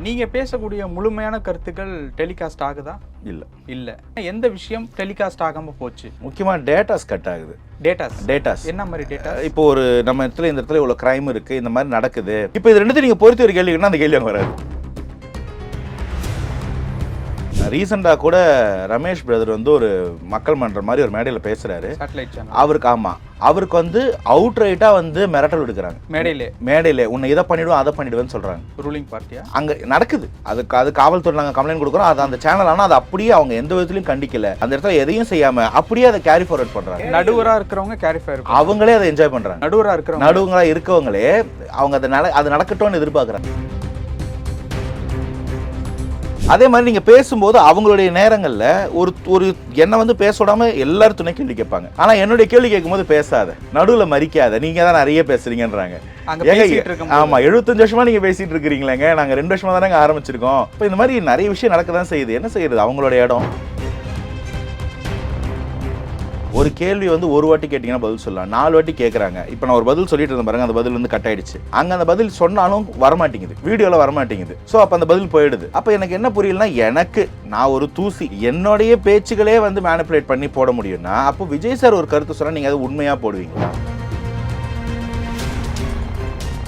நீங்க பேசக்கூடிய முழுமையான கருத்துக்கள் டெலிகாஸ்ட் ஆகுதா? இல்ல. எந்த விஷயம் டெலிகாஸ்ட் ஆகாம போச்சு? முக்கியமா டேட்டாஸ் கட் ஆகுது. டேட்டாஸ் என்ன மாதிரி டேட்டா? இப்போ ஒரு நம்ம இடத்துல இந்த இடத்துல இவ்வளவு கிரைம் இருக்கு, இந்த மாதிரி நடக்குது. இப்போ இது ரெண்டுத்தையும் நீங்க பொறுத்து ஒரு கேள்வி கேட்டா அந்த கேள்வி அங்க வராது. ரீசெண்டா கூட ரமேஷ் பிரதர் வந்து ஒரு மக்கள் மன்ற மாதிரி ஒரு மேடையில பேசுறாரு. அவருக்கு வந்து அவுட் ரைட்டா வந்து மிரட்டல் விடுக்கிறாங்க. மேடையில உன்னை இதை பண்ணிடுவோம் அதை பண்ணிடுவேன்னு சொல்றாங்க. ரூலிங் பார்ட்டியா அங்க நடக்குது. அது காவல்துறை நாங்க கம்ப்ளைண்ட் கொடுக்குறோம். அது அந்த சேனல் ஆனா அது அப்படியே அவங்க எந்த விதத்திலையும் கண்டிக்கல. அந்த இடத்துல எதையும் செய்யாம அப்படியே அதை கேரி ஃபார்வர்ட் பண்றாங்க. நடுவரா இருக்கிறவங்க கேரி ஃபார்வர்ட் அவங்களே அதை என்ஜாய் பண்றாங்க. நடுவங்களா இருக்கவங்களே அவங்க அது நடக்கட்டும்னு எதிர்பார்க்கறாங்க. அதே மாதிரி நீங்க பேசும்போது அவங்களுடைய நேரங்கள்ல ஒரு என்ன வந்து பேச விடாம எல்லாரும் துணை கேள்வி கேட்பாங்க. ஆனா என்னுடைய கேள்வி கேட்கும்போது பேசாத, நடுவுல மறிக்காத, நீங்க தான் நிறைய பேசுறீங்கன்றாங்க. ஆமா, 75 வருஷமா நீங்க பேசிட்டு இருக்கிறீங்களேங்க, நாங்க 2 வருஷமா தானே ஆரம்பிச்சிருக்கோம். இப்போ இந்த மாதிரி நிறைய விஷயம் நடக்கதான் செய்யுது. என்ன செய்யறது, அவங்களோட இடம். ஒரு கேள்வி வந்து ஒரு வாட்டி கேட்டீங்கன்னா பதில் சொல்லலாம், 4 வாட்டி கேட்கறாங்க. இப்போ நான் ஒரு பதில் சொல்லிட்டு இருந்தேன் பாருங்க, அந்த பதில் வந்து கட் ஆயிடுச்சு. அங்க அந்த பதில் சொன்னாலும் வரமாட்டேங்குது, வீடியோல வரமாட்டேங்குது. ஸோ அப்ப அந்த பதில் போயிடுது. அப்ப எனக்கு என்ன புரியலன்னா, எனக்கு நான் ஒரு தூசி என்னுடைய பேச்சுகளே வந்து மேனிபுலேட் பண்ணி போட முடியும்னா அப்போ விஜய் சார் ஒரு கருத்து சொன்னா நீங்க அது உண்மையா போடுவீங்களா?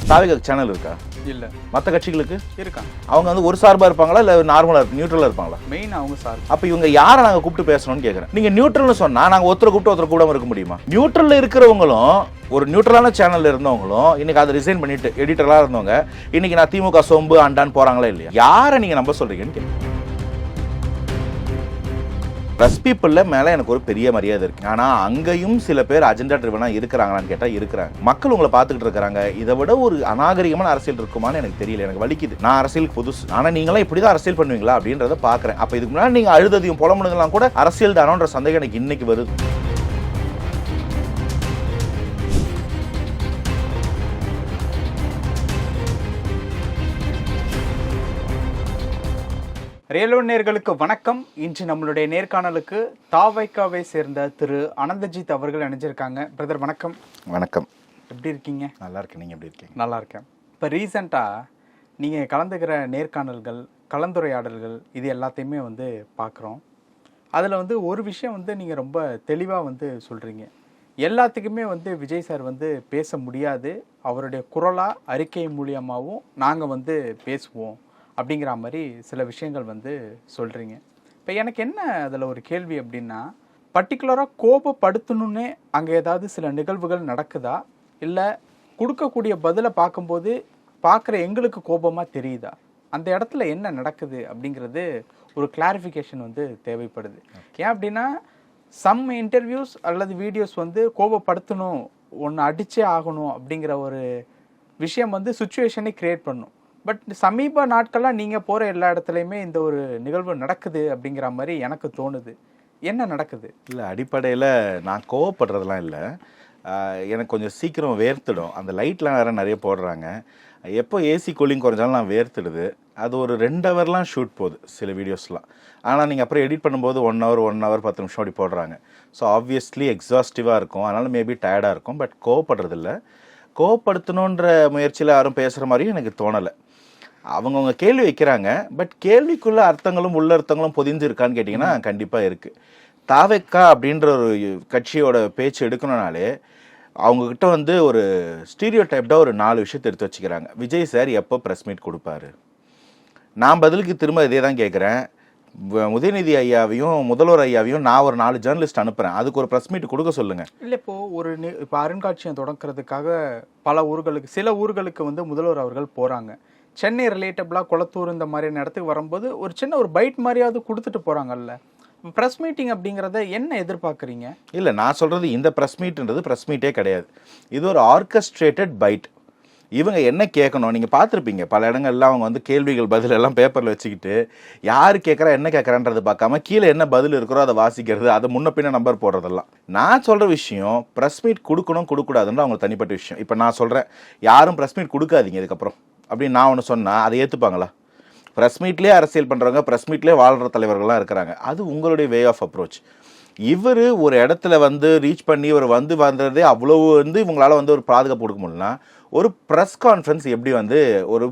தாவேகா சேனல் இருக்கா? இல்ல. மற்ற கட்சிகளுக்கு இருக்காங்க. அவங்க வந்து ஒரு சார்பா இருப்பாங்களா இல்ல நார்மலா நியூட்ரலா இருப்பாங்களா? மெயின் அவங்க சார்பு. அப்ப இவங்க யாரை நாங்க கூப்பிட்டு பேசணும்னு கேக்குறேன். நீங்க நியூட்ரல்னு சொன்னா நாங்க ஒருத்தரை கூப்பிட்டு ஒருத்தர் கூட இருக்க முடியுமா? நியூட்ரல்ல இருக்கிறவங்களும் ஒரு நியூட்ரலான சேனல்ல இருந்தவங்களும் இன்னைக்கு அதை ரிசைன் பண்ணிட்டு எடிட்டரா இருந்தவங்க இன்னைக்கு நான் திமுக சோம்பு அண்டான்னு போறாங்களா இல்லையா? யாரை நீங்க நம்ப சொல்றீங்கன்னு கேட்குறேன். பிரஸ் பீப்புள்ல மேல எனக்கு ஒரு பெரிய மரியாதை இருக்கு. ஆனா அங்கேயும் சில பேர் அஜெண்டா ட்ரிவனா இருக்கிறாங்களான்னு கேட்டா இருக்கிறாங்க. மக்கள் உங்களை பார்த்துக்கிட்டு இருக்காங்க. இதை விட ஒரு அநாகரிகமான அரசியல் இருக்குமான்னு எனக்கு தெரியல. எனக்கு வலிக்குது. நான் அரசியலுக்கு புதுசு, ஆனா நீங்களாம் இப்படிதான் அரசியல் பண்ணுவீங்களா அப்படின்றத பாக்குறேன். அப்ப இதுக்கு முன்னாடி நீங்க அழுததையும் புலம்புனதெல்லாம் கூட அரசியல் தானோன்ற சந்தேகம் எனக்கு இன்னைக்கு வருது. ரியல் ஒன் நேயர்களுக்கு வணக்கம். இன்று நம்மளுடைய நேர்காணலுக்கு தாவைக்காவை சேர்ந்த திரு அனந்தஜித் அவர்கள் இணைஞ்சிருக்காங்க. பிரதர் வணக்கம். வணக்கம். எப்படி இருக்கீங்க? நல்லா இருக்கேன். நீங்க எப்படி இருக்கீங்க? நல்லா இருக்கேன். இப்போ ரீசெண்டாக நீங்கள் கலந்துக்கிற நேர்காணல்கள், கலந்துரையாடல்கள் இது எல்லாத்தையுமே வந்து பார்க்குறோம். அதில் வந்து ஒரு விஷயம் வந்து நீங்கள் ரொம்ப தெளிவாக வந்து சொல்கிறீங்க. எல்லாத்துக்குமே வந்து விஜய் சார் வந்து பேச முடியாது, அவருடைய குரலாக அறிக்கை மூலியமாகவும் நாங்கள் வந்து பேசுவோம் அப்படிங்கிற மாதிரி சில விஷயங்கள் வந்து சொல்கிறீங்க. இப்போ எனக்கு என்ன அதில் ஒரு கேள்வி அப்படின்னா, பர்டிகுலராக கோபப்படுத்தணுன்னே அங்கே ஏதாவது சில நிகழ்வுகள் நடக்குதா, இல்லை கொடுக்கக்கூடிய பதிலை பார்க்கும்போது பார்க்குற எங்களுக்கு கோபமாக தெரியுதா, அந்த இடத்துல என்ன நடக்குது அப்படிங்கிறது ஒரு கிளாரிஃபிகேஷன் வந்து தேவைப்படுது. ஏன் அப்படின்னா சம் இன்டர்வியூஸ் அல்லது வீடியோஸ் வந்து கோபப்படுத்தணும், ஒன்று அடிச்சே ஆகணும் அப்படிங்கிற ஒரு விஷயம் வந்து சுச்சுவேஷனை கிரியேட் பண்ணும். பட் சமீப நாட்கள்லாம் நீங்கள் போகிற எல்லா இடத்துலையுமே இந்த ஒரு நிகழ்வு நடக்குது அப்படிங்கிற மாதிரி எனக்கு தோணுது. என்ன நடக்குது? இல்லை, அடிப்படையில் நான் கோவப்படுறதுலாம் இல்லை. எனக்கு கொஞ்சம் சீக்கிரம் வேர்த்துடும். அந்த லைட்லாம் வேறு நிறைய போடுறாங்க. எப்போ ஏசி கூலிங் குறைஞ்சாலும் நான் வேர்த்துடுது. அது ஒரு 2 ஹவர்லாம் ஷூட் போகுது சில வீடியோஸ்லாம். ஆனால் நீங்கள் அப்புறம் எடிட் பண்ணும்போது 1 ஹவர் 10 நிமிஷம் அப்படி போடுறாங்க. ஸோ ஆப்வியஸ்லி எக்ஸாஸ்டிவாக இருக்கும். அதனால் மேபி டயர்டாக இருக்கும். பட் கோவப்படுறதில்ல. கோவப்படுத்தணுன்ற முயற்சியில் யாரும் பேசுகிற மாதிரியும் எனக்கு தோணலை. அவங்கவுங்க கேள்வி வைக்கிறாங்க. பட் கேள்விக்குள்ள அர்த்தங்களும் உள்ளர்த்தங்களும் பொதிஞ்சு இருக்கான்னு கேட்டிங்கன்னா கண்டிப்பாக இருக்குது. தாவேக்கா அப்படின்ற ஒரு கட்சியோட பேச்சு எடுக்கணும்னாலே அவங்கக்கிட்ட வந்து ஒரு ஸ்டீரியோ டைப்டாக ஒரு 4 விஷயத்தை எடுத்து வச்சுக்கிறாங்க. விஜய் சார் எப்போ ப்ரெஸ் மீட் கொடுப்பாரு? நான் பதிலுக்கு திரும்ப இதே தான் கேட்குறேன். உதயநிதி ஐயாவையும் முதல்வர் ஐயாவையும் நான் ஒரு 4 ஜேர்னலிஸ்ட் அனுப்புகிறேன், அதுக்கு ஒரு ப்ரெஸ் மீட் கொடுக்க சொல்லுங்கள். இல்லை, இப்போ அருங்காட்சியகம் தொடக்கிறதுக்காக பல ஊர்களுக்கு, சில ஊர்களுக்கு வந்து முதல்வர் அவர்கள் போகிறாங்க. சென்னை ரிலேட்டபிளாக குளத்தூர் இந்த மாதிரியான இடத்துக்கு வரும்போது ஒரு சின்ன ஒரு பைட் மாதிரியாவது கொடுத்துட்டு போகிறாங்கல்ல. ப்ரெஸ் மீட்டிங் அப்படிங்கிறத என்ன எதிர்பார்க்குறீங்க? இல்லை, நான் சொல்கிறது இந்த ப்ரெஸ் மீட்ன்றது ப்ரெஸ் மீட்டே கிடையாது. இது ஒரு ஆர்கஸ்ட்ரேட்டட் பைட். இவங்க என்ன கேட்கணும் நீங்கள் பார்த்துருப்பீங்க பல இடங்கள்ல. அவங்க வந்து கேள்விகள் பதில் எல்லாம் பேப்பரில் வச்சுக்கிட்டு யார் கேட்குறா என்ன கேட்குறான்றது பார்க்காம கீழே என்ன பதில் இருக்கிறோ அதை வாசிக்கிறது, அதை முன்ன பின்ன நம்பர் போடுறதெல்லாம். நான் சொல்கிற விஷயம் ப்ரெஸ் மீட் கொடுக்கணும் கொடுக்கூடாதுன்ற அவங்க தனிப்பட்ட விஷயம். இப்போ நான் சொல்கிறேன், யாரும் ப்ரெஸ் மீட் கொடுக்காதீங்க இதுக்கப்புறம் அப்படின்னு நான் ஒன்று சொன்னால் அதை ஏற்றுப்பாங்களா? ப்ரெஸ் மீட்லேயே அரசியல் பண்ணுறவங்க, ப்ரெஸ் மீட்லேயே வாழ்கிற தலைவர்கள்லாம் இருக்கிறாங்க. அது உங்களுடைய வே ஆஃப் அப்ரோச். இவர் ஒரு இடத்துல வந்து ரீச் பண்ணி ஒரு வந்ததே அவ்வளவு வந்து இவங்களால வந்து ஒரு பாதுகாப்பு கொடுக்க முடியலன்னா ஒரு ப்ரெஸ் கான்ஃபரன்ஸ் எப்படி வந்து ஒரு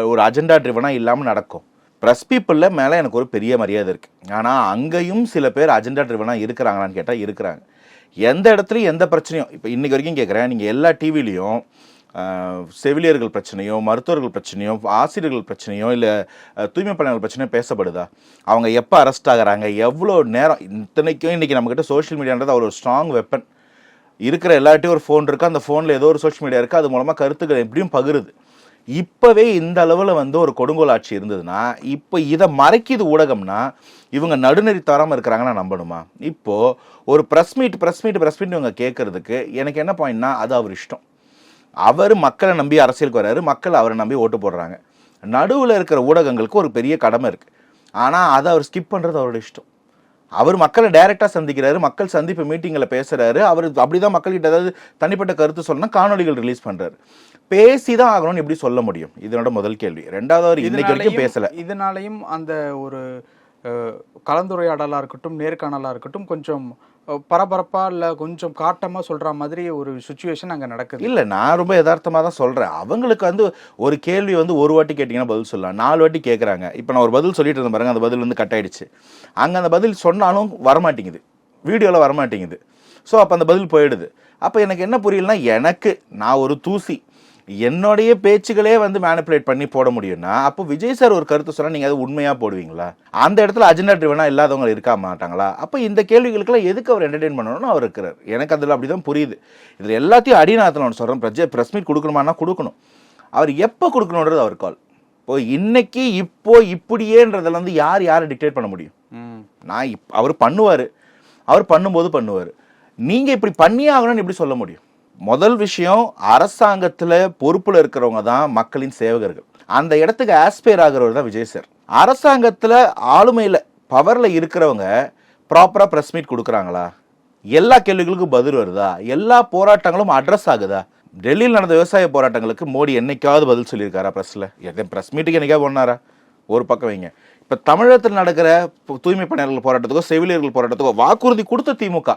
ஒரு அஜெண்டா ட்ரிவனாக இல்லாமல் நடக்கும்? ப்ரெஸ் பீப்புளில் மேலே எனக்கு ஒரு பெரிய மரியாதை இருக்குது. ஆனால் அங்கேயும் சில பேர் அஜெண்டா ட்ரிவனாக இருக்கிறாங்களான்னு கேட்டால் இருக்கிறாங்க. எந்த இடத்துலையும் எந்த பிரச்சனையும் இப்போ இன்றைக்கி வரைக்கும் கேட்குறேன், நீங்கள் எல்லா டிவிலையும் செவிலியர்கள் பிரச்சனையோ, மருத்துவர்கள் பிரச்சனையோ, ஆசிரியர்கள் பிரச்சனையோ, இல்லை தூய்மை பணியாளர்கள் பிரச்சனையோ பேசப்படுதா? அவங்க எப்போ அரெஸ்ட் ஆகிறாங்க, எவ்வளோ நேரம்? இத்தனைக்கும் இன்றைக்கி நம்மக்கிட்ட சோஷியல் மீடியான்றது அவ்வளோ ஸ்ட்ராங் வெப்பன். இருக்கிற எல்லாட்டையும் ஒரு ஃபோன் இருக்குது, அந்த ஃபோனில் ஏதோ ஒரு சோஷியல் மீடியா இருக்குது, அது மூலமாக கருத்துக்கள் எப்படியும் பகிருது. இப்போவே இந்த அளவில் வந்து ஒரு கொடுங்கோல் ஆட்சி இருந்ததுன்னா, இப்போ இதை மறைக்கிது ஊடகம்னா இவங்க நடுநெறி தராமல் இருக்கிறாங்கன்னா நம்பணுமா? இப்போது ஒரு ப்ரெஸ் மீட் இவங்க கேட்கறதுக்கு எனக்கு என்ன பாயிண்ட்னா, அது அவர் இஷ்டம். அவர் மக்களை நம்பி அரசியலுக்கு வர்றாரு, மக்கள் அவரை நம்பி ஓட்டு போடுறாங்க. நடுவில் இருக்கிற ஊடகங்களுக்கு ஒரு பெரிய கடமை இருக்குது. ஆனால் அதை அவர் ஸ்கிப் பண்ணுறது அவரோட இஷ்டம். அவர் மக்களை டைரெக்டாக சந்திக்கிறாரு, மக்கள் சந்திப்பு மீட்டிங்கில் பேசுகிறாரு. அவர் அப்படி தான் மக்கள்கிட்ட ஏதாவது தனிப்பட்ட கருத்து சொல்லணும்னா காணொலிகள் ரிலீஸ் பண்ணுறாரு. பேசி தான் ஆகணும்னு எப்படி சொல்ல முடியும்? இதனோட முதல் கேள்வி. ரெண்டாவது, அவர் இன்னைக்கு வரைக்கும் பேசலை. இதனாலையும் அந்த ஒரு கலந்துரையாடலாக இருக்கட்டும், நேர்காணலாக இருக்கட்டும், கொஞ்சம் பரபரப்பாக இல்லை கொஞ்சம் காட்டமாக சொல்கிற மாதிரி ஒரு சுச்சுவேஷன் அங்கே நடக்குது. இல்லை, நான் ரொம்ப யதார்த்தமாக தான் சொல்கிறேன். அவங்களுக்கு வந்து ஒரு கேள்வி வந்து ஒரு வாட்டி கேட்டிங்கன்னா பதில் சொல்லலாம், 4 வாட்டி கேட்குறாங்க. இப்போ நான் ஒரு பதில் சொல்லிட்டு இருந்தேன் பாருங்க, அந்த பதில் வந்து கட் ஆயிடுச்சு. அங்கே அந்த பதில் சொன்னாலும் வரமாட்டேங்குது, வீடியோவில் வரமாட்டேங்குது. ஸோ அப்போ அந்த பதில் போயிடுது. அப்போ எனக்கு என்ன புரியலன்னா, எனக்கு நான் ஒரு தூசி என்னுடைய பேச்சுகளே வந்து மேனிப்புலேட் பண்ணி போட முடியும்னா, அப்போ விஜய் சார் ஒரு கருத்து சொன்னால் நீங்கள் அது உண்மையாக போடுவீங்களா? அந்த இடத்துல அஜெண்டா ட்ரிவனாக இல்லாதவங்க இருக்க மாட்டாங்களா? அப்போ இந்த கேள்விகளுக்கெல்லாம் எதுக்கு அவர் என்டர்டெயின் பண்ணணும்னு அவர் இருக்கிறார். எனக்கு அதில் அப்படி தான் புரியுது. இதில் எல்லாத்தையும் அடிநாத்தில் ஒன்று சொல்கிறேன், ப்ரெஸ் மீட் கொடுக்கணுமானா கொடுக்கணும். அவர் எப்போ கொடுக்கணுன்றது அவர் கால். இப்போ இன்னைக்கு இப்போ இப்படியேன்றதில் வந்து யாரை டிக்டேட் பண்ண முடியும்? நான் அவர் பண்ணுவார், அவர் பண்ணும்போது பண்ணுவார். நீங்கள் இப்படி பண்ணியே ஆகணும்னு எப்படி சொல்ல முடியும்? முதல் விஷயம், அரசாங்கத்தில் பொறுப்பில் இருக்கிறவங்க தான் மக்களின் சேவகர்கள். அந்த இடத்துக்கு ஆஸ்பயர் ஆகிறவர் தான் விஜய் சார். அரசாங்கத்தில் ஆளுமையில் பவரில் இருக்கிறவங்க ப்ராப்பராக ப்ரெஸ் மீட் கொடுக்குறாங்களா? எல்லா கேள்விகளுக்கும் பதில் வருதா? எல்லா போராட்டங்களும் அட்ரஸ் ஆகுதா? டெல்லியில் நடந்த விவசாய போராட்டங்களுக்கு மோடி என்னைக்காவது பதில் சொல்லியிருக்காரா? ப்ரெஸ் மீட்டுக்கு என்னைக்காவது ஒன்றாரா? ஒரு பக்கம் வைங்க. இப்போ தமிழகத்தில் நடக்கிற தூய்மை பணியாளர்கள் போராட்டத்துக்கோ, செவிலியர்கள் போராட்டத்துக்கோ வாக்குறுதி கொடுத்த திமுக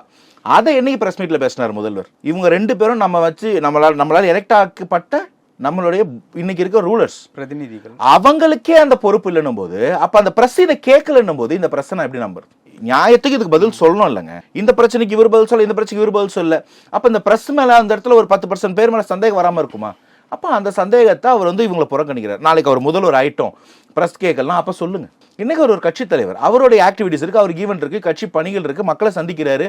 அதை என்னைக்கு பிரஸ் மீட்ல பேசினார் முதல்வர்? இவங்க 2 பேரும் நம்ம வச்சு நம்மளால் எலெக்ட் ஆக்கப்பட்ட நம்மளுடைய இன்னைக்கு இருக்க ரூலர்ஸ், பிரதிநிதிகள். அவங்களுக்கே அந்த பொறுப்பு இல்லைன்னும் போது, அப்ப அந்த பிரஸ் இதை கேட்கலன்னும் போது இந்த பிரச்சனை எப்படி நம்புறது? நியாயத்துக்கு இதுக்கு பதில் சொல்லணும் இல்லைங்க. இந்த பிரச்சனைக்கு இவர் பதில் சொல்ல, இந்த பிரச்சனைக்கு இவர் பதில் சொல்ல, அப்ப இந்த பிரஸ் மேல அந்த இடத்துல ஒரு 10% பேர் மேல சந்தேகம் வராம இருக்குமா? அப்போ அந்த சந்தேகத்தை அவர் வந்து இவங்களை புறக்கணிக்கிறார். நாளைக்கு அவர் முதல்வர் ஆயிட்டோம், ப்ரெஸ் கேட்கலாம், அப்போ சொல்லுங்க. இன்னைக்கு அவர் ஒரு கட்சி தலைவர், அவருடைய ஆக்டிவிட்டிஸ் இருக்குது, அவருக்கு ஈவென்ட் இருக்குது, கட்சி பணிகள் இருக்குது, மக்களை சந்திக்கிறாரு.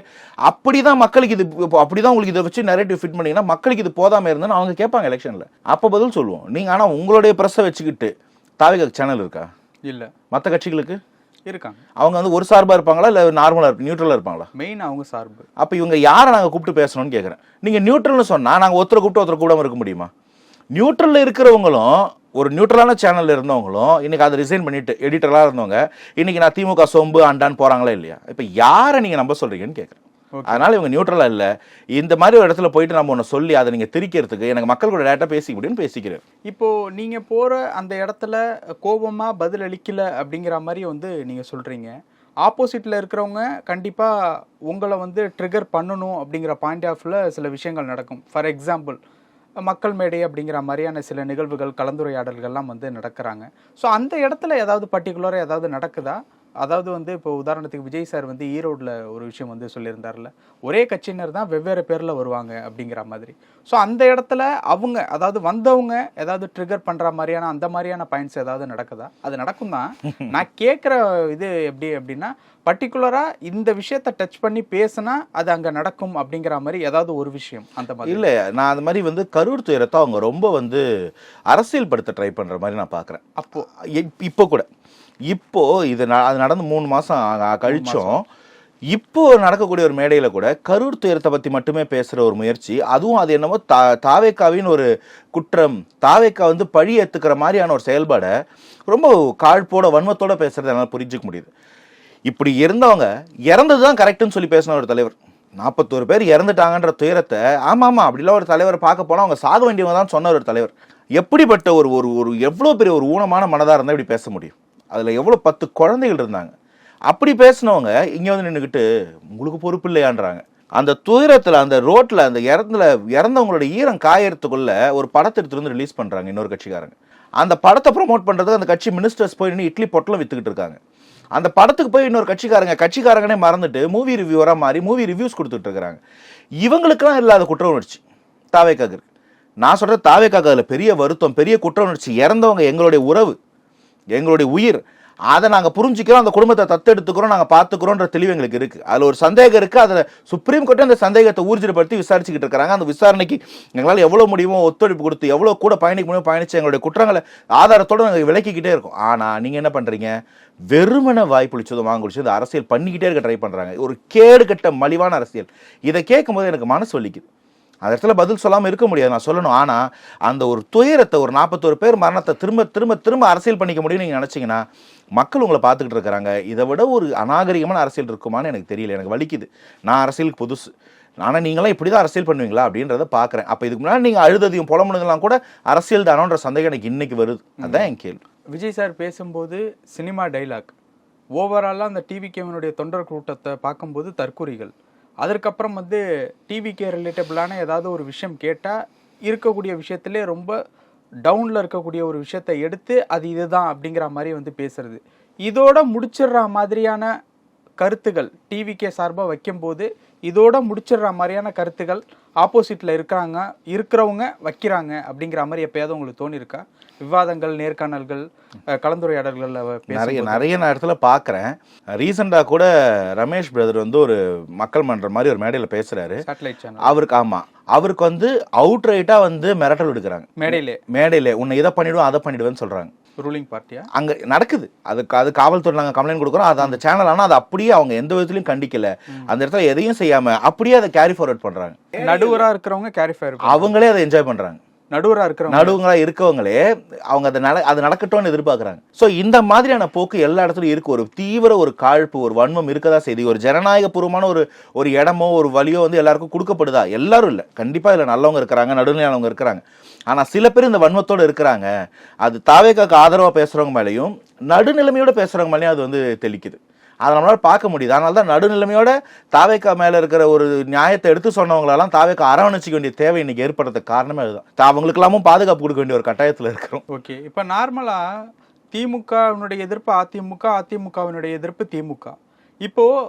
அப்படிதான் மக்களுக்கு இது, அப்படிதான் உங்களுக்கு இதை வச்சு நரேட்டிவ் ஃபிட் பண்ணீங்கன்னா மக்களுக்கு இது போதாமல் இருந்ததுன்னு அவங்க கேட்பாங்க எலெக்ஷனில். அப்போ பதில் சொல்லுவோம். நீங்கள் ஆனால் உங்களுடைய ப்ரெஸ்ஸை வச்சுக்கிட்டு தாவேகா சேனல் இருக்கா? இல்லை. மற்ற கட்சிகளுக்கு இருக்காங்க. அவங்க வந்து ஒரு சார்பாக இருப்பாங்களா, இல்லை நார்மலாக நியூட்ரலாக இருப்பாங்களா? மெயின் அவங்க சார்பு. அப்போ இவங்க யாரை நாங்கள் கூப்பிட்டு பேசணும்னு கேட்குறேன். நீங்கள் நியூட்ரல்னு சொன்னால் நாங்கள் ஒருத்தரை கூப்பிட்டு ஒருத்தரை கூடாமல் இருக்க முடியுமா? நியூட்ரலில் இருக்கிறவங்களும், ஒரு நியூட்ரலான சேனலில் இருந்தவங்களும் இன்னைக்கு அதை ரிசைன் பண்ணிட்டு எடிட்டராக இருந்தவங்க இன்னைக்கு நான் திமுக சொம்பு அண்டான்னு போகிறாங்களா இல்லையா? இப்போ யாரை நீங்கள் நம்ப சொல்கிறீங்கன்னு கேட்குறேன். அதனால் இவங்க நியூட்ரலாக இல்லை. இந்த மாதிரி ஒரு இடத்துல போயிட்டு நம்ம ஒன்று சொல்லி அதை நீங்கள் திரிக்கிறதுக்கு எனக்கு மக்கள் கூட டேரெக்டாக பேசிக்க முடியும்னு பேசிக்கிறேன். இப்போது நீங்கள் போகிற அந்த இடத்துல கோபமாக பதில் அளிக்கலை அப்படிங்கிற மாதிரி வந்து நீங்கள் சொல்கிறீங்க. ஆப்போசிட்டில் இருக்கிறவங்க கண்டிப்பாக உங்களை வந்து ட்ரிகர் பண்ணணும் அப்படிங்கிற பாயிண்ட் ஆஃப்ல சில விஷயங்கள் நடக்கும். ஃபார் எக்ஸாம்பிள், மக்கள் மேடை அப்படிங்கிற மாதிரியான சில நிகழ்வுகள், கலந்துரையாடல்கள்லாம் வந்து நடக்கிறாங்க. ஸோ அந்த இடத்துல ஏதாவது பர்டிகுலராக ஏதாவது நடக்குதா? அதாவது வந்து இப்போ உதாரணத்துக்கு விஜய் சார் வந்து ஈரோடில் ஒரு விஷயம் வந்து சொல்லியிருந்தார்ல, ஒரே கட்சியினர் தான் வெவ்வேறு பேரில் வருவாங்க அப்படிங்கிற மாதிரி. ஸோ அந்த இடத்துல அவங்க, அதாவது வந்தவங்க ஏதாவது ட்ரிகர் பண்ணுற மாதிரியான அந்த மாதிரியான பாயிண்ட்ஸ் ஏதாவது நடக்குதா? அது நடக்கும் தான். நான் கேட்குற இது எப்படி அப்படின்னா, பர்டிகுலராக இந்த விஷயத்தை டச் பண்ணி பேசினா அது அங்கே நடக்கும் அப்படிங்கிற மாதிரி ஏதாவது ஒரு விஷயம் அந்த மாதிரி. இல்லை, நான் அந்த மாதிரி வந்து கரூர் துயரத்தை அவங்க ரொம்ப வந்து அரசியல் படுத்த ட்ரை பண்ணுற மாதிரி நான் பார்க்குறேன். இப்போ கூட இது அது நடந்து 3 மாதம் கழிச்சோம். இப்போ நடக்கக்கூடிய ஒரு மேடையில் கூட கரூர் துயரத்தை பற்றி மட்டுமே பேசுகிற ஒரு முயற்சி, அதுவும் அது என்னமோ தாவேக்காவின் ஒரு குற்றம், தாவேக்கா வந்து பழி ஏற்றுக்கிற மாதிரியான ஒரு செயல்பாடை ரொம்ப காழ்ப்போட வன்மத்தோட பேசுகிறத என்னால் புரிஞ்சிக்க முடியுது. இப்படி இருந்தவங்க இறந்தது தான் கரெக்டுன்னு சொல்லி பேசின ஒரு தலைவர், 41 பேர் இறந்துட்டாங்கன்ற துயரத்தை, ஆமாம் அப்படிலாம் ஒரு தலைவரை பார்க்க போனால் அவங்க சாக வேண்டியவங்க தான் சொன்ன ஒரு தலைவர். எப்படிப்பட்ட ஒரு ஒரு எவ்வளோ பெரிய ஒரு ஊனமான மனதாக இருந்தால் இப்படி பேச முடியும்? அதில் எவ்வளோ 10 குழந்தைகள் இருந்தாங்க. அப்படி பேசினவங்க இங்கே வந்து நின்றுக்கிட்டு உங்களுக்கு பொறுப்பு இல்லையான்றாங்க. அந்த துயரத்தில் அந்த ரோட்டில் அந்த இறந்தவங்களோட ஈரம் காயறதுக்குள்ள ஒரு படத்தை எடுத்துட்டு வந்து ரிலீஸ் பண்ணுறாங்க இன்னொரு கட்சிக்காரங்க. அந்த படத்தை ப்ரொமோட் பண்ணுறதுக்கு அந்த கட்சி மினிஸ்டர்ஸ் போய் நின்று இட்லி பொட்டலம் வித்துக்கிட்டு இருக்காங்க. அந்த படத்துக்கு போய் இன்னொரு கட்சிக்காரங்கனே மறந்துட்டு மூவி ரிவ்யூவராக மாறி மூவி ரிவ்யூஸ் கொடுத்துட்டு இருக்கிறாங்க. இவங்களுக்குலாம் இல்லாத குற்ற உணர்ச்சி தாவேக்காக்கு இருக்கு. நான் சொல்கிறேன், தாவேக்காக்கு அதில் பெரிய வருத்தம், பெரிய குற்ற உணர்ச்சி. இறந்தவங்க எங்களுடைய உறவு, எங்களுடைய உயிர், அதை நாங்கள் புரிஞ்சுக்கிறோம், அந்த குடும்பத்தை தத்தெடுத்துக்கிறோம், நாங்கள் பார்த்துக்கிறோன்ற தெளிவு எங்களுக்கு இருக்குது. அதில் ஒரு சந்தேகம் இருக்குது. அதில் சுப்ரீம் கோர்ட்டே அந்த சந்தேகத்தை ஊர்ஜிதப்படுத்தி விசாரிச்சுக்கிட்டு இருக்கிறாங்க. அந்த விசாரணைக்கு எங்களால் எவ்வளோ முடியுமோ ஒத்துழைப்பு கொடுத்து, எவ்வளோ கூட பயணிக்க முடியுமோ பயணிச்சு எங்களுடைய குற்றங்களை ஆதாரத்தோடு நாங்கள் விளக்கிக்கிட்டே இருக்கோம். ஆனால் நீங்கள் என்ன பண்ணுறீங்க, வெறுமனை வாய்ப்புளிச்சதும் வாங்குளிச்சது இந்த அரசியல் பண்ணிக்கிட்டே இருக்க ட்ரை பண்ணுறாங்க. ஒரு கேடு கட்ட மலிவான அரசியல். இதை கேட்கும்போது எனக்கு மனசு வலிக்குது. அந்த இடத்துல பதில் சொல்லாமல் இருக்க முடியாது, நான் சொல்லணும். ஆனால் அந்த ஒரு துயரத்தை, ஒரு 41 பேர் மரணத்தை திரும்ப திரும்ப திரும்ப அரசியல் பண்ணிக்க முடியும்னு நீங்கள் நினச்சிங்கன்னா மக்கள் உங்களை பார்த்துக்கிட்டு இருக்கிறாங்க. இதை விட ஒரு அநாகரிகமான அரசியல் இருக்குமான்னு எனக்கு தெரியல. எனக்கு வலிக்குது. நான் அரசியலுக்கு புதுசு. ஆனால் நீங்களாம் இப்படி தான் அரசியல் பண்ணுவீங்களா அப்படின்றத பார்க்குறேன். அப்போ இதுக்கு முன்னாடி நீங்கள் அழுததையும் புலம்புனதெல்லாம் கூட அரசியல் தானோன்ற சந்தேகம் எனக்கு இன்னைக்கு வருது. அதுதான் என் கேள்வி. விஜய் சார் பேசும்போது சினிமா டைலாக், ஓவராலாக அந்த டிவிகேவனுடைய தொண்டர் கூட்டத்தை பார்க்கும்போது தற்கொலைகள், அதற்கப்புறம் வந்து டிவிகே ரிலேட்டபிளான ஏதாவது ஒரு விஷயம் கேட்டால் இருக்கக்கூடிய விஷயத்திலே ரொம்ப டவுனில் இருக்கக்கூடிய ஒரு விஷயத்தை எடுத்து அது இதுதான் அப்படிங்கிற மாதிரி வந்து பேசுறது, இதோட முடிச்சிடுற மாதிரியான கருத்துகள் டிவிகே சார்பாக வைக்கும்போது இதோட முடிச்சிடுற மாதிரியான கருத்துகள் ஆப்போசிட்டில் இருக்கிறவங்க வைக்கிறாங்க அப்படிங்கிற மாதிரி எப்பயாவது உங்களுக்கு தோணியிருக்கா? விவாதங்கள், நேர்காணல்கள், கலந்துரையாடல்களில் நிறைய இடத்துல பார்க்குறேன். ரீசெண்டாக கூட ரமேஷ் பிரதர் வந்து ஒரு மக்கள் மன்ற மாதிரி ஒரு மேடையில் பேசுகிறாரு, சேட்டலைட் சேனல். அவருக்கு வந்து அவுட் ரைட்டாக வந்து மிரட்டல் எடுக்கிறாங்க. மேடையிலே உன்னை இதை பண்ணிவிடுவோம் அதை பண்ணிவிடுவேன்னு சொல்கிறாங்க. ரூலிங் பார்ட்டியா அங்கே நடக்குது. அது காவல்துறை நாங்கள் கம்ப்ளைண்ட் கொடுக்குறோம். அது அந்த சேனல். ஆனால் அது அப்படியே அவங்க எந்த விதத்துலையும் கண்டிக்கல. அந்த இடத்துல எதையும் செய்யாமல் அப்படியே அதை கேரி ஃபார்வர்ட் பண்ணுறாங்க. நடுவராக இருக்கிறவங்க கேரி ஃபார்வர்ட், அவங்களே அதை என்ஜாய் பண்ணுறாங்க. நடுவங்களா இருக்கவங்களே அவங்க அது நடக்கட்டும்னு எதிர்பார்க்குறாங்க. ஸோ இந்த மாதிரியான போக்கு எல்லா இடத்துலையும் இருக்கு. ஒரு தீவிர ஒரு காழ்ப்பு, ஒரு வன்மம் இருக்கதா செய்தி. ஒரு ஜனநாயக பூர்வமான ஒரு இடமோ ஒரு வழியோ வந்து எல்லாருக்கும் கொடுக்கப்படுதா? எல்லாரும் இல்லை, கண்டிப்பாக இதில் நல்லவங்க இருக்கிறாங்க, நடுநிலையானவங்க இருக்கிறாங்க. ஆனால் சில பேர் இந்த வன்மத்தோடு இருக்கிறாங்க. அது தாவேக்காக்கு ஆதரவாக பேசுகிறவங்க மேலேயும் நடுநிலைமையோட பேசுகிறவங்க மேலேயும் அது வந்து தெளிக்குது. அதை நம்மளால் பார்க்க முடியுது. அதனால தான் நடுநிலைமையோட தாவேக்கா மேலே இருக்கிற ஒரு நியாயத்தை எடுத்து சொன்னவங்களெல்லாம் தாவேக்கா அரவணைச்சிக்க வேண்டிய தேவை இன்னைக்கு ஏற்படுறதுக்கு காரணமே அதுதான். அவங்களுக்கெல்லாமும் பாதுகாப்பு கொடுக்க வேண்டிய ஒரு கட்டாயத்தில் இருக்கிறோம். ஓகே, இப்போ நார்மலாக திமுகவினுடைய எதிர்ப்பு அதிமுக, அதிமுகவினுடைய எதிர்ப்பு திமுக. இப்போது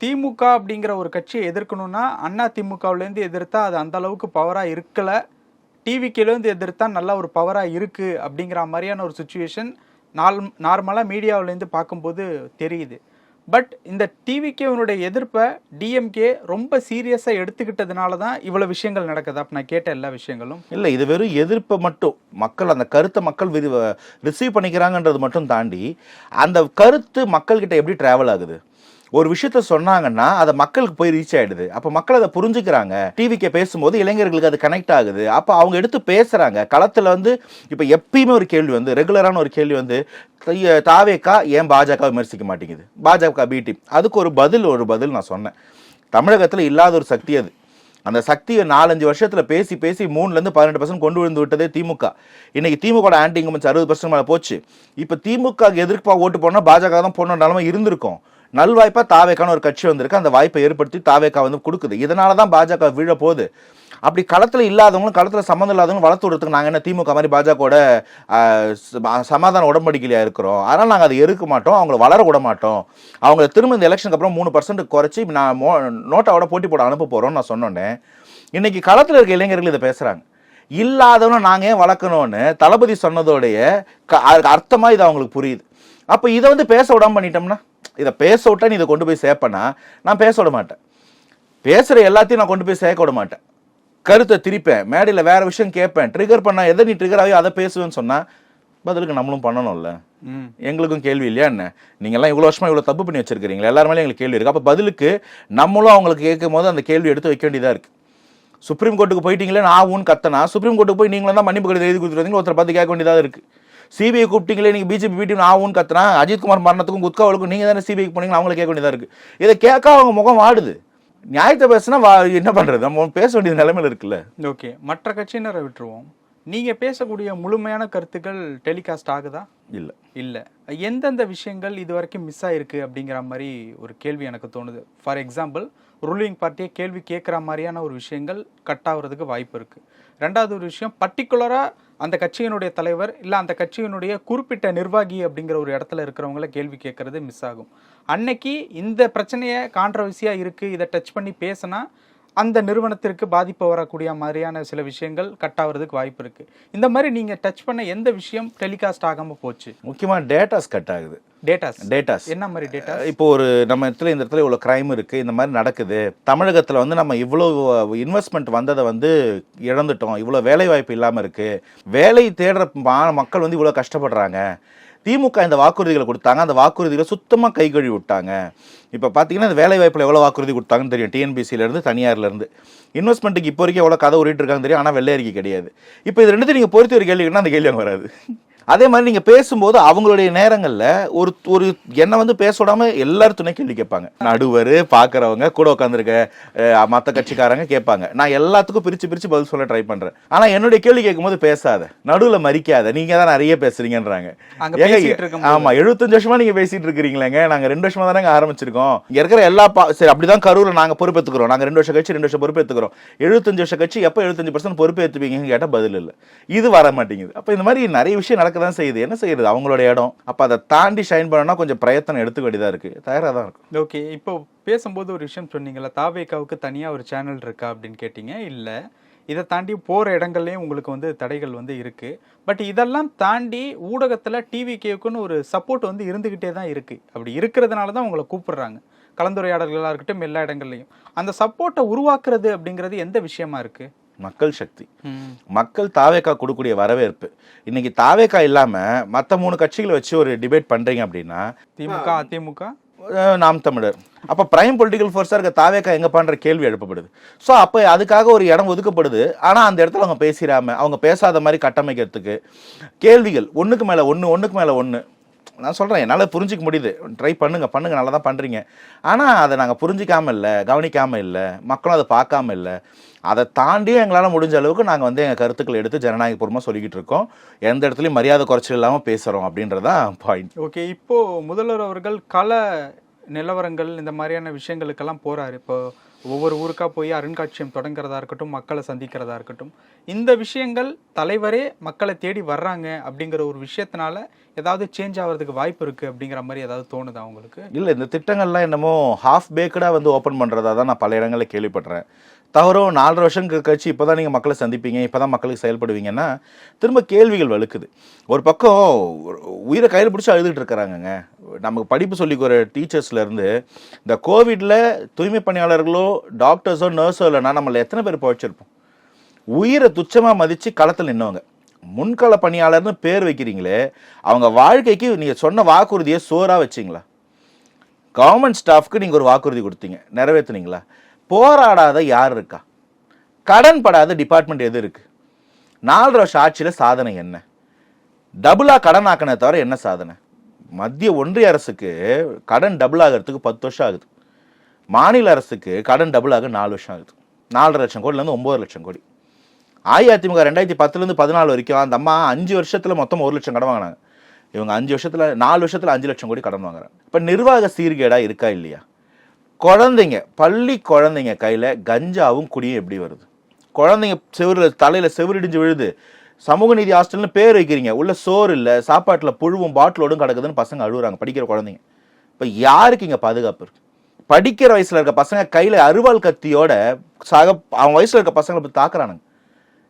திமுக அப்படிங்கிற ஒரு கட்சியை எதிர்க்கணும்னா அண்ணா திமுகவிலேருந்து எதிர்த்தா அது அந்த அளவுக்கு பவராக இருக்கலை, டிவிகேலேருந்து எதிர்த்தா நல்ல ஒரு பவராக இருக்குது அப்படிங்கிற மாதிரியான ஒரு சுச்சுவேஷன் நார்மலாக மீடியாவிலேருந்து பார்க்கும்போது தெரியுது. பட் இந்த டிவிகேவனுடைய எதிர்ப்பை டிஎம்கே ரொம்ப சீரியஸாக எடுத்துக்கிட்டதுனால தான் இவ்வளோ விஷயங்கள் நடக்குது. அப்போ நான் கேட்ட எல்லா விஷயங்களும் இல்லை, இது வெறும் எதிர்ப்பை மட்டும் மக்கள் அந்த கருத்தை மக்கள் ரிசீவ் பண்ணிக்கிறாங்கன்றது மட்டும் தாண்டி அந்த கருத்து மக்கள்கிட்ட எப்படி ட்ராவல் ஆகுது. ஒரு விஷயத்த சொன்னாங்கன்னா அதை மக்களுக்கு போய் ரீச் ஆயிடுது. அப்போ மக்கள் அதை புரிஞ்சுக்கிறாங்க. டிவிக்கு பேசும்போது இளைஞர்களுக்கு அது கனெக்ட் ஆகுது. அப்போ அவங்க எடுத்து பேசுறாங்க. களத்தில் வந்து இப்போ எப்பயுமே ஒரு கேள்வி வந்து ரெகுலரான ஒரு கேள்வி வந்து தாவேக்கா ஏன் பாஜக விமர்சிக்க மாட்டேங்குது, பாஜக பி டீம். அதுக்கு ஒரு பதில் நான் சொன்னேன். தமிழகத்தில் இல்லாத ஒரு சக்தி அது. அந்த சக்தியை 4-5 வருஷத்தில் பேசி 3% கொண்டு விழுந்து விட்டதே திமுக. இன்னைக்கு திமுக ஆன்டி இன்கம்பன்சி 60% மேலே போச்சு. இப்போ திமுக எதிர்ப்பாக ஓட்டு போனால் பாஜக தான் போன நிலைமை இருந்திருக்கும். நல்வாய்ப்பா தாவேக்கான ஒரு கட்சி வந்திருக்கு. அந்த வாய்ப்பை ஏற்படுத்தி தாவேக்கா வந்து கொடுக்குது. இதனால தான் பாஜக வீழ போகுது. அப்படி களத்தில் இல்லாதவங்களும் களத்தில் சம்மந்தம் இல்லாதவங்களும் வளர்த்து விடுறதுக்கு நாங்கள் என்ன திமுக மாதிரி பாஜகவோட சமாதான உடன்படிக்கையா இருக்கிறோம். அதனால் நாங்கள் அதை எதிர்க்க மாட்டோம், அவங்களை வளர விட மாட்டோம். அவங்களை திரும்ப இந்த எலெக்ஷனுக்கு அப்புறம் 3% குறைச்சி நான் நோட்டாவோட போட்டி போட அனுப்ப போகிறோம்னு நான் சொன்னோன்னே இன்னைக்கு களத்தில் இருக்க இளைஞர்கள் இதை பேசுகிறாங்க. இல்லாதவனை நாங்கள் ஏன் வளர்க்கணும்னு தளபதி சொன்னதோடைய அர்த்தமாக இது அவங்களுக்கு புரியுது. அப்போ இதை வந்து பேச விடாமல் பண்ணிட்டோம்னா, இதை பேச விட்டா நீ இதை கொண்டு போய் சேர்ப்பேன்னா நான் பேச விட மாட்டேன். பேசுகிற எல்லாத்தையும் நான் கொண்டு போய் சேர்க்க விட மாட்டேன். கருத்தை திரிப்பேன், மேடையில் வேற விஷயம் கேட்பேன், ட்ரிகர் பண்ணா எதை நீ ட்ரிகர் ஆகி அதை பேசுவேன்னு சொன்னா பதிலுக்கு நம்மளும் பண்ணணும்ல. எங்களுக்கும் கேள்வி இல்லையா என்ன? நீங்கள்லாம் இவ்வளோ வருஷமா இவ்வளோ தப்பு பண்ணி வச்சிருக்கிறீங்களா, எல்லாருமே எங்களுக்கு கேள்வி இருக்கு. அப்போ பதிலுக்கு நம்மளும் அவங்களுக்கு கேட்கும் போது அந்த கேள்வி எடுத்து வைக்க வேண்டியதாக இருக்கு. சுப்ரீம் கோர்ட்டுக்கு போயிட்டீங்களே நான் ஊன்னு கத்தனா, சுப்ரீம் கோர்ட்டுக்கு போய் நீங்களும் தான் மன்னிப்பு கடிதம் எழுதி கொடுத்துருவீங்க, ஒருத்தர் பார்த்து கேட்க வேண்டியதாக இருக்கு. சிபிஐ கூப்பிட்டீங்களே நீங்கள் பிஜேபி வீட்டு நான் ஊன்னு கத்தனா, அஜித்குமார் மரணத்துக்கும் குத்காவலுக்கும் நீங்கள் தானே சிபிஐக்கு போனீங்கன்னா அவங்களை கேட்க வேண்டியதாக இருக்கு. இதை கேட்க அவங்க முகம் வாடுது. நியாயத்தை பேசுனா என்ன பண்றது, நம்ம பேச வேண்டிய நிலைமையில இருக்குல்ல. ஓகே, மற்ற கட்சியினரை விட்டுருவோம். நீங்க பேசக்கூடிய முழுமையான கருத்துக்கள் டெலிகாஸ்ட் ஆகுதா? இல்லை. இல்லை. எந்தெந்த விஷயங்கள் இது வரைக்கும் மிஸ் ஆயிருக்கு அப்படிங்கிற மாதிரி ஒரு கேள்வி எனக்கு தோணுது. ஃபார் எக்ஸாம்பிள், ரூலிங் பார்ட்டியை கேள்வி கேட்குற மாதிரியான ஒரு விஷயங்கள் கட் ஆகிறதுக்கு வாய்ப்பு இருக்குது. ரெண்டாவது ஒரு விஷயம், பர்டிகுலராக அந்த கட்சியினுடைய தலைவர் இல்லை அந்த கட்சியினுடைய குறிப்பிட்ட நிர்வாகி அப்படிங்கிற ஒரு இடத்துல இருக்கிறவங்கள கேள்வி கேட்கறது மிஸ் ஆகும். அன்னைக்கு இந்த பிரச்சனையை கான்ட்ரவர்சியாக இருக்குது, இதை டச் பண்ணி பேசினா அந்த நிறுவனத்திற்கு பாதிப்பு வரக்கூடிய மாதிரியான சில விஷயங்கள் கட் ஆகிறதுக்கு வாய்ப்பு இருக்குது. இந்த மாதிரி நீங்கள் டச் பண்ண எந்த விஷயம் டெலிகாஸ்ட் ஆகாமல் போச்சு? முக்கியமாக டேட்டாஸ் கட் ஆகுது. டேட்டாஸ் என்ன மாதிரி டேட்டா? இப்போ ஒரு நம்ம இடத்துல இந்த இடத்துல இவ்வளோ கிரைம் இருக்குது, இந்த மாதிரி நடக்குது, தமிழகத்தில் வந்து நம்ம இவ்வளோ இன்வெஸ்ட்மெண்ட் வந்ததை வந்து இழந்துட்டோம், இவ்வளோ வேலை வாய்ப்பு இல்லாமல் இருக்குது, வேலை தேடுற மக்கள் வந்து இவ்வளோ கஷ்டப்படுறாங்க, திமுக இந்த வாக்குறுதிகளை கொடுத்தாங்க, அந்த வாக்குறுதிகளை சுத்தமாக கை கழுவி விட்டாங்க. இப்போ பார்த்தீங்கன்னா இந்த வேலை வாய்ப்பில் எவ்வளோ வாக்குறுதி கொடுத்தாங்கன்னு தெரியும், டிஎன்பிசியிலேருந்து தனியார்லேருந்து. இன்வெஸ்ட்மெண்ட்டுக்கு இப்போ வரைக்கும் எவ்வளோ கதை உருட்டு இருக்காங்க தெரியும், ஆனால் வெள்ளை அறிக்கை கிடையாது. இப்போ இது ரெண்டுத்தையும் நீங்கள் பொறுத்து ஒரு கேள்வி கேட்டால் அந்த கேள்வி அங்கே வராது. அதே மாதிரி நீங்கள் பேசும்போது அவங்களுடைய நேரங்களில் ஒரு என்னை வந்து பேச விடாமல் எல்லாரும் துணை கேள்வி கேட்பாங்க. நடுவர், பார்க்குறவங்க, கூட உட்காந்துருக்க மற்ற கட்சிக்காரங்க கேட்பாங்க. நான் எல்லாத்துக்கும் பிரித்து பதில் சொல்ல ட்ரை பண்ணுறேன். ஆனால் என்னுடைய கேள்வி கேட்கும்போது பேசாத, நடுவில் மறிக்காத, நீங்கள் தான் நிறைய பேசுறீங்கன்றாங்க. ஆமாம், 75 வருஷமாக நீங்கள் பேசிகிட்டு இருக்கிறீங்களேங்க, நாங்கள் 2 வருஷமாக தானே ஆரம்பிச்சிருக்கோம். இங்கே இருக்கிற எல்லா சரி அப்படிதான் கரூரில் நாங்கள் பொறுப்பேற்றுக்கிறோம், நாங்கள் 2 வருஷம் கட்சி 2 வருஷம் பொறுப்பேற்றுக்கிறோம். 75 வருஷம் கட்சி எப்போ 75% பொறுப்பேற்றுப்பீங்கன்னு கேட்டால் பதில் இல்லை. இது வர மாட்டேங்குது. அப்போ இந்த மாதிரி நிறைய விஷயம் நடக்க தான் செய்யுது. என்ன செய்யுது, அவங்களோட இடம். அப்போ அதை தாண்டி ஷைன் பண்ணணும்னா கொஞ்சம் பிரயத்தனம் எடுத்துக்க வேண்டியதாக இருக்குது, தயாராக தான் இருக்கும். ஓகே, இப்போ பேசும்போது ஒரு விஷயம் சொன்னீங்கல்ல, தாவேகாவுக்கு தனியாக ஒரு சேனல் இருக்கா அப்படின்னு கேட்டீங்க. இல்லை, இதை தாண்டி போகிற இடங்கள்லேயும் உங்களுக்கு வந்து தடைகள் வந்து இருக்குது. பட் இதெல்லாம் தாண்டி ஊடகத்தில் டிவிகேவுக்குன்னு ஒரு சப்போர்ட் வந்து இருந்துக்கிட்டே தான் இருக்குது. அப்படி இருக்கிறதுனால தான் உங்களை கூப்பிடுறாங்க, கலந்துரையாடல்களாக இருக்கட்டும், எல்லா இடங்கள்லையும். அந்த சப்போர்ட்டை உருவாக்குறது அப்படிங்கிறது எந்த விஷயமா இருக்குது? மக்கள் சக்தி, மக்கள் தாவேக்கா கொடுக்கக்கூடிய வரவேற்பு. இன்னைக்கு தாவேக்கா இல்லாம மற்ற 3 கட்சிகளை வச்சு ஒரு டிபேட் பண்றீங்க அப்படின்னா, திமுக, அதிமுக, நாம் தமிழர், அப்ப பிரைம் பொலிட்டிக்கல் ஃபோர்ஸா இருக்க தாவேக்கா எங்க பண்ற கேள்வி எழுப்பப்படுது. ஸோ அப்ப அதுக்காக ஒரு இடம் ஒதுக்கப்படுது. ஆனா அந்த இடத்துல அவங்க பேசிடாம, அவங்க பேசாத மாதிரி கட்டமைக்கிறதுக்கு கேள்விகள் ஒண்ணுக்கு மேல ஒண்ணு. நான் சொல்கிறேன், என்னால் புரிஞ்சிக்க முடியுது, ட்ரை பண்ணுங்க, நல்லா தான் பண்ணுறீங்க. ஆனால் அதை நாங்கள் புரிஞ்சிக்காமல் இல்லை, கவனிக்காமல் இல்லை, மக்களும் அதை பார்க்காம இல்லை. அதை தாண்டியும் எங்களால் முடிஞ்ச அளவுக்கு நாங்கள் வந்து எங்கள் கருத்துக்களை எடுத்து ஜனநாயகபூர்வமாக சொல்லிக்கிட்டு இருக்கோம். எந்த இடத்துலையும் மரியாதை குறைச்சல் இல்லாமல் பேசுகிறோம் அப்படின்றதான் பாயிண்ட். ஓகே, இப்போது முதல்வர் அவர்கள் கள நிலவரங்கள் இந்த மாதிரியான விஷயங்களுக்கெல்லாம் போகிறாரு. இப்போ ஒவ்வொரு ஊருக்காக போய் அருங்காட்சியம் தொடங்குறதா இருக்கட்டும், மக்களை சந்திக்கிறதா இருக்கட்டும், இந்த விஷயங்கள் தலைவரே மக்களை தேடி வர்றாங்க அப்படிங்கிற ஒரு விஷயத்தினால ஏதாவது சேஞ்ச் ஆகிறதுக்கு வாய்ப்பு இருக்குது அப்படிங்கிற மாதிரி ஏதாவது தோணுதா உங்களுக்கு? இல்லை, இந்த திட்டங்கள்லாம் என்னமோ ஹாஃப் பேக்கடாக வந்து ஓப்பன் பண்ணுறதா தான் நான் பல இடங்களில் கேள்விப்படுறேன். தவறும் 4 வருஷம் கழிச்சு இப்போ தான் நீங்கள் மக்களை சந்திப்பீங்க, இப்போ தான் மக்களுக்கு செயல்படுவீங்கன்னா திரும்ப கேள்விகள் வலுக்குது. ஒரு பக்கம் உயிரை கையில் பிடிச்சி அழுதுகிட்டு இருக்கிறாங்கங்க. நமக்கு படிப்பு சொல்லிக்கிற டீச்சர்ஸ்லேருந்து இந்த கோவிடில் தூய்மை பணியாளர்களோ டாக்டர்ஸோ நர்ஸோ இல்லைன்னா நம்மளை எத்தனை பேர் பழிச்சிருப்போம். உயிரை துச்சமாக மதித்து களத்தில் நின்னவங்க, முன்கள பணியாளர்னு பேர் வைக்கிறீங்களே, அவங்க வாழ்க்கைக்கு நீங்கள் சொன்ன வாக்குறுதியை சோறாக வச்சிங்களா? கவர்மெண்ட் ஸ்டாஃப்க்கு நீங்கள் ஒரு வாக்குறுதி கொடுத்தீங்க, நிறைவேற்றுனீங்களா? போராடாத யார் இருக்கா? கடன் படாத டிபார்ட்மெண்ட் எது இருக்கு? 4 வருஷம் ஆட்சியில் சாதனை என்ன? டபுளாக கடன் ஆக்கினே தவிர என்ன சாதனை? மத்திய ஒன்றிய அரசுக்கு கடன் டபுள் ஆகிறதுக்கு 10 வருஷம் ஆகுது. மாநில அரசுக்கு கடன் டபுள் ஆக 4 வருஷம் ஆகுது. 4.5 லட்சம் கோடிலேருந்து 9 லட்சம் கோடி. அஇஅதிமுக 2010லேருந்து 14 வரைக்கும் அந்த அம்மா 5 வருஷத்தில் மொத்தம் 1 லட்சம் கடன் வாங்கினாங்க. இவங்க 4 வருஷத்தில் 5 லட்சம் கோடி கடன் வாங்குறாங்க. இப்போ நிர்வாக சீர்கேடாக இருக்கா இல்லையா? குழந்தைங்க, பள்ளி குழந்தைங்க கையில் கஞ்சாவும் குடியும் எப்படி வருது? குழந்தைங்க தலையில் செவிரிடிஞ்சு விழுது. சமூக நீதி ஹாஸ்டல்னு பேர் வைக்கிறீங்க, உள்ள சோறு இல்லை, சாப்பாட்டில் புழுவும் பாட்டிலோடும் கிடக்குதுன்னு பசங்க அழுகுறாங்க, படிக்கிற குழந்தைங்க. இப்போ யாருக்கு இங்கே பாதுகாப்பு இருக்கு? படிக்கிற வயசில் இருக்க பசங்க கையில் அருவாள் கத்தியோட அவன் வயசில் இருக்க பசங்களை தாக்குறானுங்க.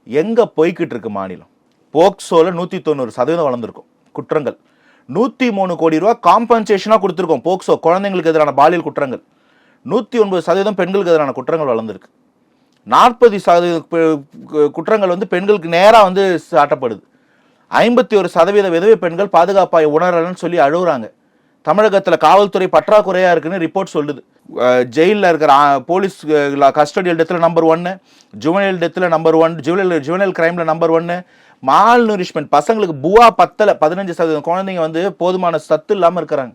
எங்கே போய்கிட்டு இருக்கு மாநிலம்? போக்சோவில் 190% வளர்ந்துருக்கும் குற்றங்கள். 103 கோடி ரூபா காம்பன்சேஷனாக கொடுத்துருக்கோம். போக்சோ குழந்தைங்களுக்கு எதிரான பாலியல் குற்றங்கள். 109% பெண்களுக்கு எதிரான குற்றங்கள் வளர்ந்துருக்கு. 40% குற்றங்கள் வந்து பெண்களுக்கு நேராக வந்து சாட்டப்படுது. 51% விதவை பெண்கள் பாதுகாப்பாக உணரலன்னு சொல்லி அழுகுறாங்க. தமிழகத்தில் காவல்துறை பற்றாக்குறையாக இருக்குன்னு ரிப்போர்ட் சொல்லுது. ஜெயிலில் இருக்கிற போலீஸ் கஸ்டடியல் டெத்தில் நம்பர் 1, ஜுவனைல் டெத்தில் நம்பர் 1, ஜுவனைல் கிரைமில் நம்பர் 1. மால் நியூரிஷ்மெண்ட், பசங்களுக்கு புவா பத்தலை, 15% குழந்தைங்க வந்து போதுமான சத்து இல்லாமல் இருக்கிறாங்க.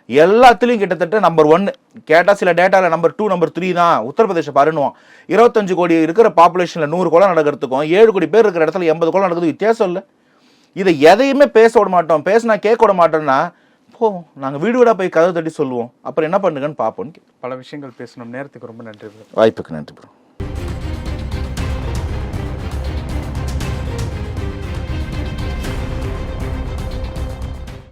எல்லாத்துலேயும் கிட்டத்தட்ட நம்பர் 1. கேட்டால் சில டேட்டாவில் நம்பர் 2, நம்பர் 3 தான். உத்தரப்பிரதேச பாருன்னுவோம். 25 கோடி இருக்கிற பாப்புலேஷனில் 100 கொலை நடக்கிறதுக்கும் 7 கோடி பேர் இருக்கிற இடத்துல 80 கொலை நடக்கிறது வித்தியாசம் இல்லை. இதை எதையுமே பேச விட மாட்டோம், பேசினா கேட்க விட மாட்டோம்னா போ நாங்கள் வீடு வீடாக போய் கதவு தட்டி சொல்லுவோம், அப்புறம் என்ன பண்ணுங்கன்னு பார்ப்போம். பல விஷயங்கள் பேசணும். நேரத்துக்கு ரொம்ப நன்றி bro. வாய்ப்புக்கு நன்றி ப்ரோ.